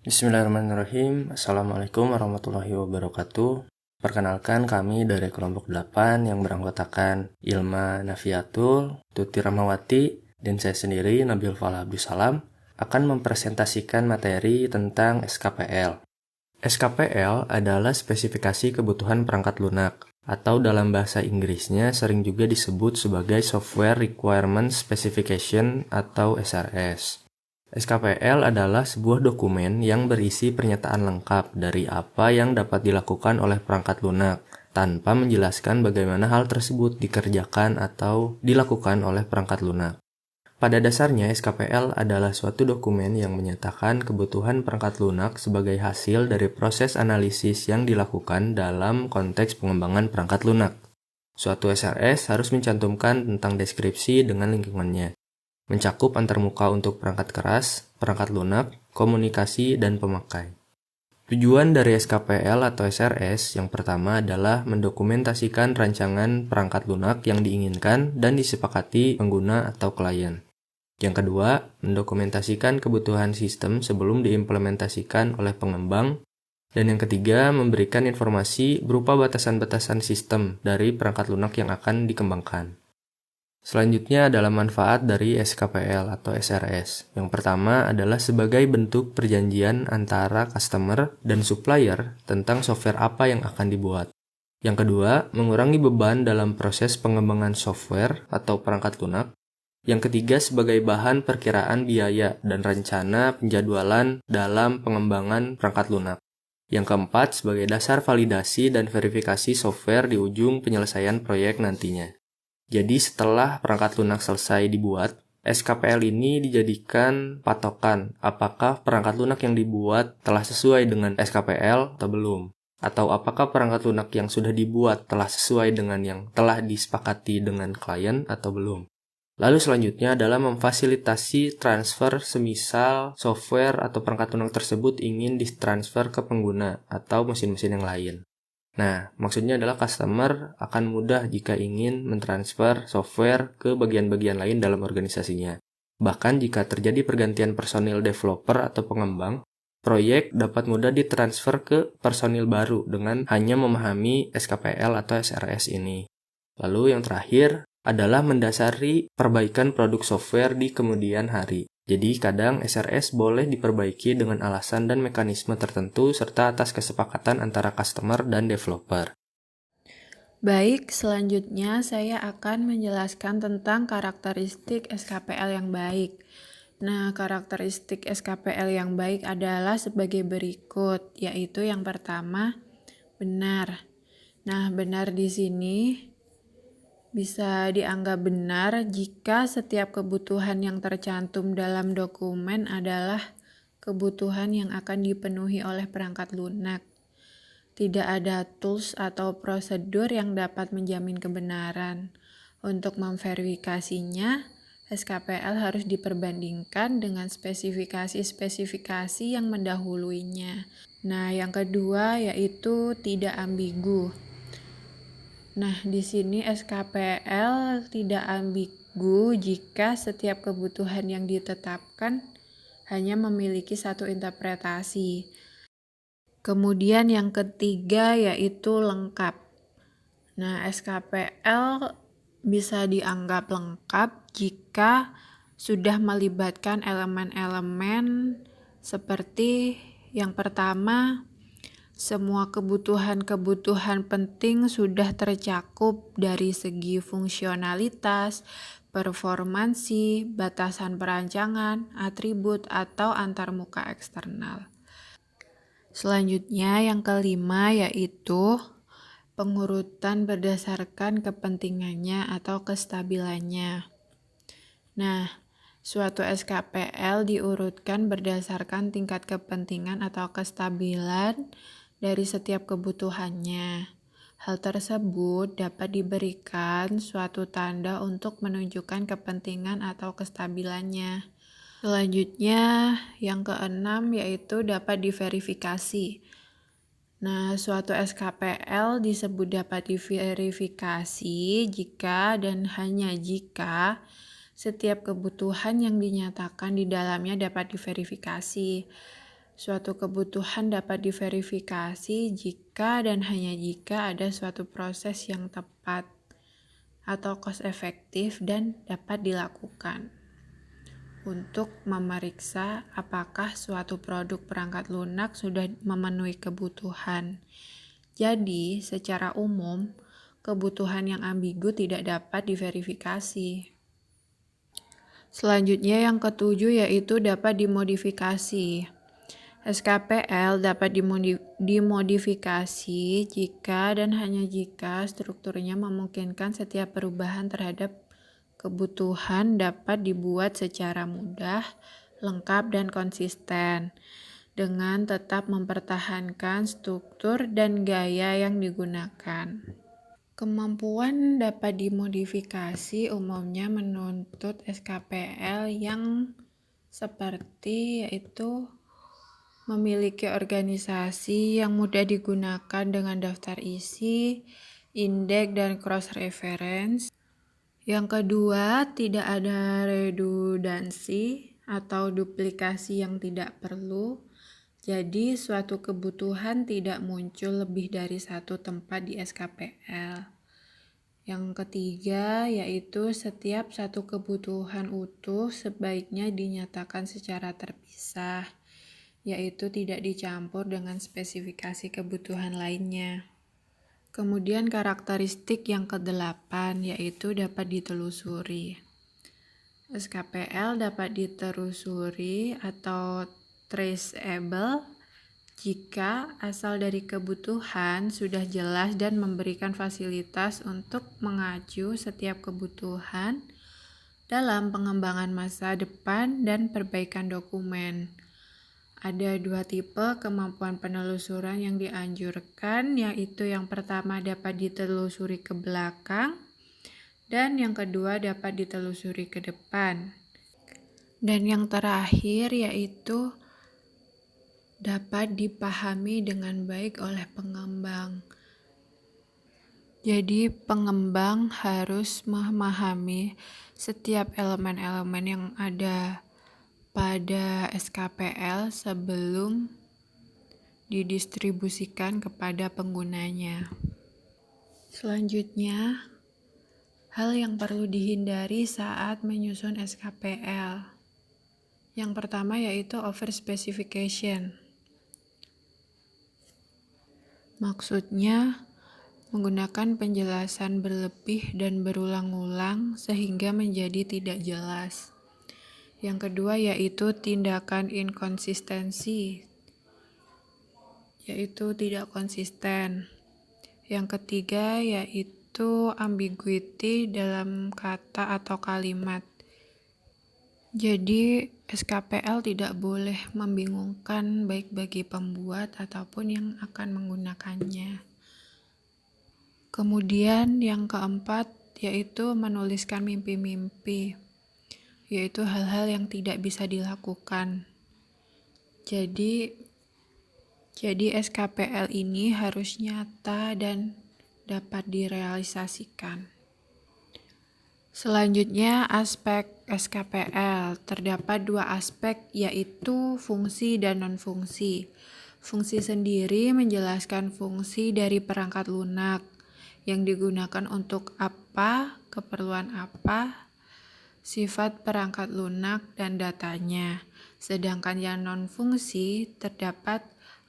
Bismillahirrahmanirrahim. Assalamualaikum warahmatullahi wabarakatuh. Perkenalkan kami dari kelompok 8 yang beranggotakan Ilma Nafiatul, Tuti Ramawati, dan saya sendiri Nabil Falah Abdussalam akan mempresentasikan materi tentang SKPL. SKPL adalah spesifikasi kebutuhan perangkat lunak atau dalam bahasa Inggrisnya sering juga disebut sebagai Software Requirement Specification atau SRS. SKPL adalah sebuah dokumen yang berisi pernyataan lengkap dari apa yang dapat dilakukan oleh perangkat lunak, tanpa menjelaskan bagaimana hal tersebut dikerjakan atau dilakukan oleh perangkat lunak. Pada dasarnya, SKPL adalah suatu dokumen yang menyatakan kebutuhan perangkat lunak sebagai hasil dari proses analisis yang dilakukan dalam konteks pengembangan perangkat lunak. Suatu SRS harus mencantumkan tentang deskripsi dengan lingkungannya, mencakup antarmuka untuk perangkat keras, perangkat lunak, komunikasi, dan pemakai. Tujuan dari SKPL atau SRS yang pertama adalah mendokumentasikan rancangan perangkat lunak yang diinginkan dan disepakati pengguna atau klien. Yang kedua, mendokumentasikan kebutuhan sistem sebelum diimplementasikan oleh pengembang. Dan yang ketiga, memberikan informasi berupa batasan-batasan sistem dari perangkat lunak yang akan dikembangkan. Selanjutnya adalah manfaat dari SKPL atau SRS. Yang pertama adalah sebagai bentuk perjanjian antara customer dan supplier tentang software apa yang akan dibuat. Yang kedua, mengurangi beban dalam proses pengembangan software atau perangkat lunak. Yang ketiga, sebagai bahan perkiraan biaya dan rencana penjadwalan dalam pengembangan perangkat lunak. Yang keempat, sebagai dasar validasi dan verifikasi software di ujung penyelesaian proyek nantinya. Jadi setelah perangkat lunak selesai dibuat, SKPL ini dijadikan patokan apakah perangkat lunak yang dibuat telah sesuai dengan SKPL atau belum. Atau apakah perangkat lunak yang sudah dibuat telah sesuai dengan yang telah disepakati dengan klien atau belum. Lalu selanjutnya adalah memfasilitasi transfer semisal software atau perangkat lunak tersebut ingin ditransfer ke pengguna atau mesin-mesin yang lain. Nah, maksudnya adalah customer akan mudah jika ingin mentransfer software ke bagian-bagian lain dalam organisasinya. Bahkan jika terjadi pergantian personil developer atau pengembang, proyek dapat mudah ditransfer ke personil baru dengan hanya memahami SKPL atau SRS ini. Lalu yang terakhir adalah mendasari perbaikan produk software di kemudian hari. Jadi kadang SRS boleh diperbaiki dengan alasan dan mekanisme tertentu serta atas kesepakatan antara customer dan developer. Baik, selanjutnya saya akan menjelaskan tentang karakteristik SKPL yang baik. Nah, karakteristik SKPL yang baik adalah sebagai berikut, yaitu yang pertama, benar. Nah, benar di sini bisa dianggap benar jika setiap kebutuhan yang tercantum dalam dokumen adalah kebutuhan yang akan dipenuhi oleh perangkat lunak. Tidak ada tools atau prosedur yang dapat menjamin kebenaran. Untuk memverifikasinya, SKPL harus diperbandingkan dengan spesifikasi-spesifikasi yang mendahuluinya. Nah, yang kedua yaitu tidak ambigu. Nah, di sini SKPL tidak ambigu jika setiap kebutuhan yang ditetapkan hanya memiliki satu interpretasi. Kemudian yang ketiga yaitu lengkap. Nah, SKPL bisa dianggap lengkap jika sudah melibatkan elemen-elemen seperti yang pertama, semua kebutuhan-kebutuhan penting sudah tercakup dari segi fungsionalitas, performansi, batasan perancangan, atribut, atau antarmuka eksternal. Selanjutnya yang kelima yaitu pengurutan berdasarkan kepentingannya atau kestabilannya. Nah, suatu SKPL diurutkan berdasarkan tingkat kepentingan atau kestabilan dari setiap kebutuhannya. Hal tersebut dapat diberikan suatu tanda untuk menunjukkan kepentingan atau kestabilannya. Selanjutnya, yang keenam yaitu dapat diverifikasi. Nah, suatu SKPL disebut dapat diverifikasi jika dan hanya jika setiap kebutuhan yang dinyatakan di dalamnya dapat diverifikasi. Suatu kebutuhan dapat diverifikasi jika dan hanya jika ada suatu proses yang tepat atau cost efektif dan dapat dilakukan untuk memeriksa apakah suatu produk perangkat lunak sudah memenuhi kebutuhan. Jadi, secara umum, kebutuhan yang ambigu tidak dapat diverifikasi. Selanjutnya yang ketujuh yaitu dapat dimodifikasi. SKPL dapat dimodifikasi jika dan hanya jika strukturnya memungkinkan setiap perubahan terhadap kebutuhan dapat dibuat secara mudah, lengkap, dan konsisten, dengan tetap mempertahankan struktur dan gaya yang digunakan. Kemampuan dapat dimodifikasi umumnya menuntut SKPL yang seperti yaitu memiliki organisasi yang mudah digunakan dengan daftar isi, indeks, dan cross-reference. Yang kedua, tidak ada redundansi atau duplikasi yang tidak perlu. Jadi, suatu kebutuhan tidak muncul lebih dari satu tempat di SKPL. Yang ketiga, yaitu setiap satu kebutuhan utuh sebaiknya dinyatakan secara terpisah, yaitu tidak dicampur dengan spesifikasi kebutuhan lainnya. Kemudian karakteristik yang ke-8 yaitu dapat ditelusuri. SKPL dapat ditelusuri atau traceable jika asal dari kebutuhan sudah jelas dan memberikan fasilitas untuk mengacu setiap kebutuhan dalam pengembangan masa depan dan perbaikan dokumen. Ada dua tipe kemampuan penelusuran yang dianjurkan, yaitu yang pertama dapat ditelusuri ke belakang, dan yang kedua dapat ditelusuri ke depan. Dan yang terakhir yaitu dapat dipahami dengan baik oleh pengembang. Jadi pengembang harus memahami setiap elemen-elemen yang ada pada SKPL sebelum didistribusikan kepada penggunanya. Selanjutnya, hal yang perlu dihindari saat menyusun SKPL. Yang pertama yaitu overspecification. Maksudnya, menggunakan penjelasan berlebih dan berulang-ulang sehingga menjadi tidak jelas. Yang kedua yaitu tindakan inkonsistensi, yaitu tidak konsisten. Yang ketiga yaitu ambiguity dalam kata atau kalimat. Jadi SKPL tidak boleh membingungkan baik bagi pembuat ataupun yang akan menggunakannya. Kemudian yang keempat yaitu menuliskan mimpi-mimpi, yaitu hal-hal yang tidak bisa dilakukan. Jadi SKPL ini harus nyata dan dapat direalisasikan. Selanjutnya aspek SKPL. Terdapat dua aspek yaitu fungsi dan non-fungsi. Fungsi sendiri menjelaskan fungsi dari perangkat lunak yang digunakan untuk apa, keperluan apa, sifat perangkat lunak, dan datanya. Sedangkan yang non-fungsi terdapat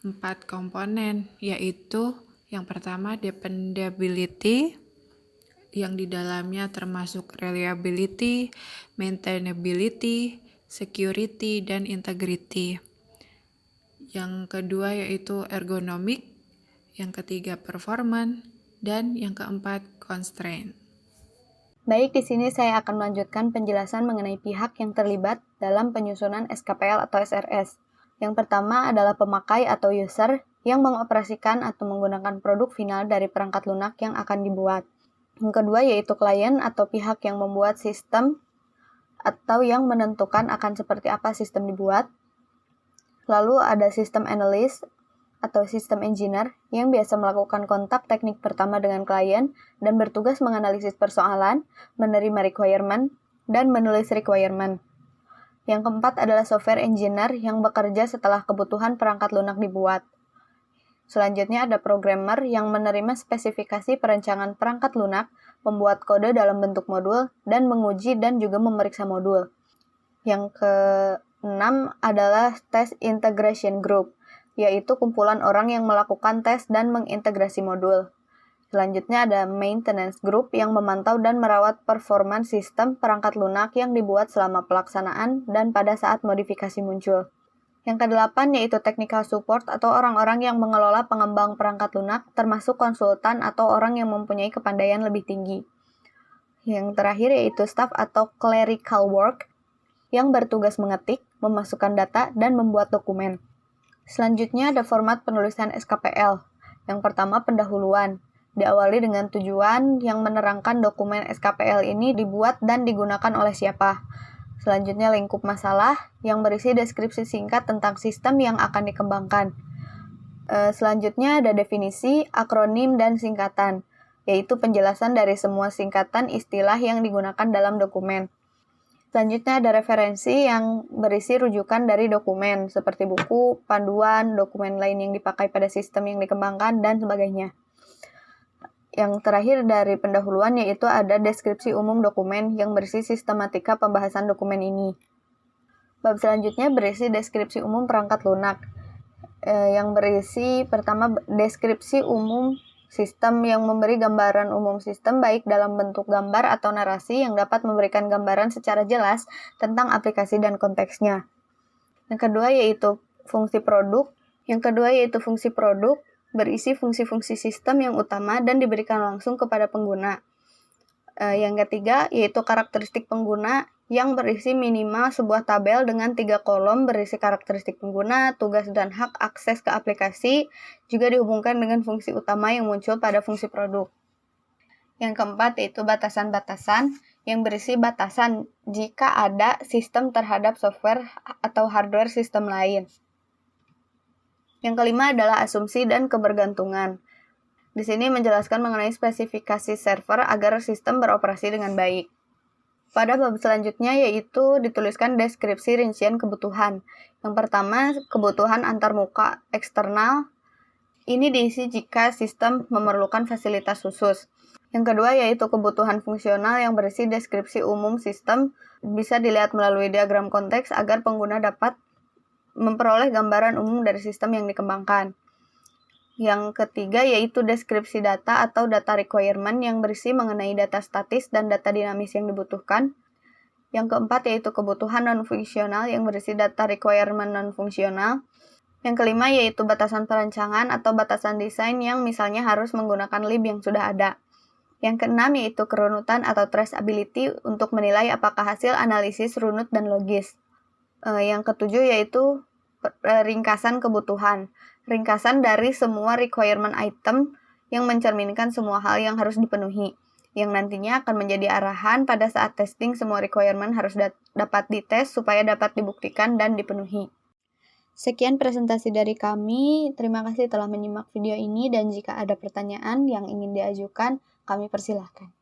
4 komponen, yaitu yang pertama dependability, yang di dalamnya termasuk reliability, maintainability, security, dan integrity. Yang kedua yaitu ergonomik, yang ketiga performance, dan yang keempat constraint. Baik, di sini saya akan melanjutkan penjelasan mengenai pihak yang terlibat dalam penyusunan SKPL atau SRS. Yang pertama adalah pemakai atau user yang mengoperasikan atau menggunakan produk final dari perangkat lunak yang akan dibuat. Yang kedua yaitu klien atau pihak yang membuat sistem atau yang menentukan akan seperti apa sistem dibuat. Lalu ada sistem analyst atau sistem engineer yang biasa melakukan kontak teknik pertama dengan klien dan bertugas menganalisis persoalan, menerima requirement, dan menulis requirement. Yang keempat adalah software engineer yang bekerja setelah kebutuhan perangkat lunak dibuat. Selanjutnya ada programmer yang menerima spesifikasi perancangan perangkat lunak, membuat kode dalam bentuk modul, dan menguji dan juga memeriksa modul. Yang keenam adalah test integration group, yaitu kumpulan orang yang melakukan tes dan mengintegrasi modul. Selanjutnya ada maintenance group yang memantau dan merawat performance sistem perangkat lunak yang dibuat selama pelaksanaan dan pada saat modifikasi muncul. Yang kedelapan yaitu technical support atau orang-orang yang mengelola pengembang perangkat lunak, termasuk konsultan atau orang yang mempunyai kepandaian lebih tinggi. Yang terakhir yaitu staff atau clerical work yang bertugas mengetik, memasukkan data, dan membuat dokumen. Selanjutnya ada format penulisan SKPL. Yang pertama pendahuluan. Diawali dengan tujuan yang menerangkan dokumen SKPL ini dibuat dan digunakan oleh siapa. Selanjutnya lingkup masalah yang berisi deskripsi singkat tentang sistem yang akan dikembangkan. Selanjutnya ada definisi, akronim, dan singkatan, yaitu penjelasan dari semua singkatan istilah yang digunakan dalam dokumen. Selanjutnya ada referensi yang berisi rujukan dari dokumen, seperti buku, panduan, dokumen lain yang dipakai pada sistem yang dikembangkan, dan sebagainya. Yang terakhir dari pendahuluan yaitu ada deskripsi umum dokumen yang berisi sistematika pembahasan dokumen ini. Bab selanjutnya berisi deskripsi umum perangkat lunak, yang berisi pertama deskripsi umum sistem yang memberi gambaran umum sistem baik dalam bentuk gambar atau narasi yang dapat memberikan gambaran secara jelas tentang aplikasi dan konteksnya. Yang kedua yaitu fungsi produk. Berisi fungsi-fungsi sistem yang utama dan diberikan langsung kepada pengguna. Yang ketiga yaitu karakteristik pengguna yang berisi minimal sebuah tabel dengan 3 kolom berisi karakteristik pengguna, tugas dan hak akses ke aplikasi, juga dihubungkan dengan fungsi utama yang muncul pada fungsi produk. Yang keempat yaitu batasan-batasan yang berisi batasan jika ada sistem terhadap software atau hardware sistem lain. Yang kelima adalah asumsi dan kebergantungan. Di sini menjelaskan mengenai spesifikasi server agar sistem beroperasi dengan baik. Pada bab selanjutnya yaitu dituliskan deskripsi rincian kebutuhan. Yang pertama, kebutuhan antarmuka eksternal. Ini diisi jika sistem memerlukan fasilitas khusus. Yang kedua yaitu kebutuhan fungsional yang berisi deskripsi umum sistem, bisa dilihat melalui diagram konteks agar pengguna dapat memperoleh gambaran umum dari sistem yang dikembangkan. Yang ketiga yaitu deskripsi data atau data requirement yang berisi mengenai data statis dan data dinamis yang dibutuhkan. Yang keempat yaitu kebutuhan non-fungsional yang berisi data requirement non-fungsional. Yang kelima yaitu batasan perancangan atau batasan desain yang misalnya harus menggunakan lib yang sudah ada. Yang keenam yaitu kerunutan atau traceability untuk menilai apakah hasil analisis runut dan logis. Yang ketujuh yaitu ringkasan kebutuhan. Ringkasan dari semua requirement item yang mencerminkan semua hal yang harus dipenuhi, yang nantinya akan menjadi arahan pada saat testing semua requirement harus dapat dites supaya dapat dibuktikan dan dipenuhi. Sekian presentasi dari kami, terima kasih telah menyimak video ini dan jika ada pertanyaan yang ingin diajukan, kami persilahkan.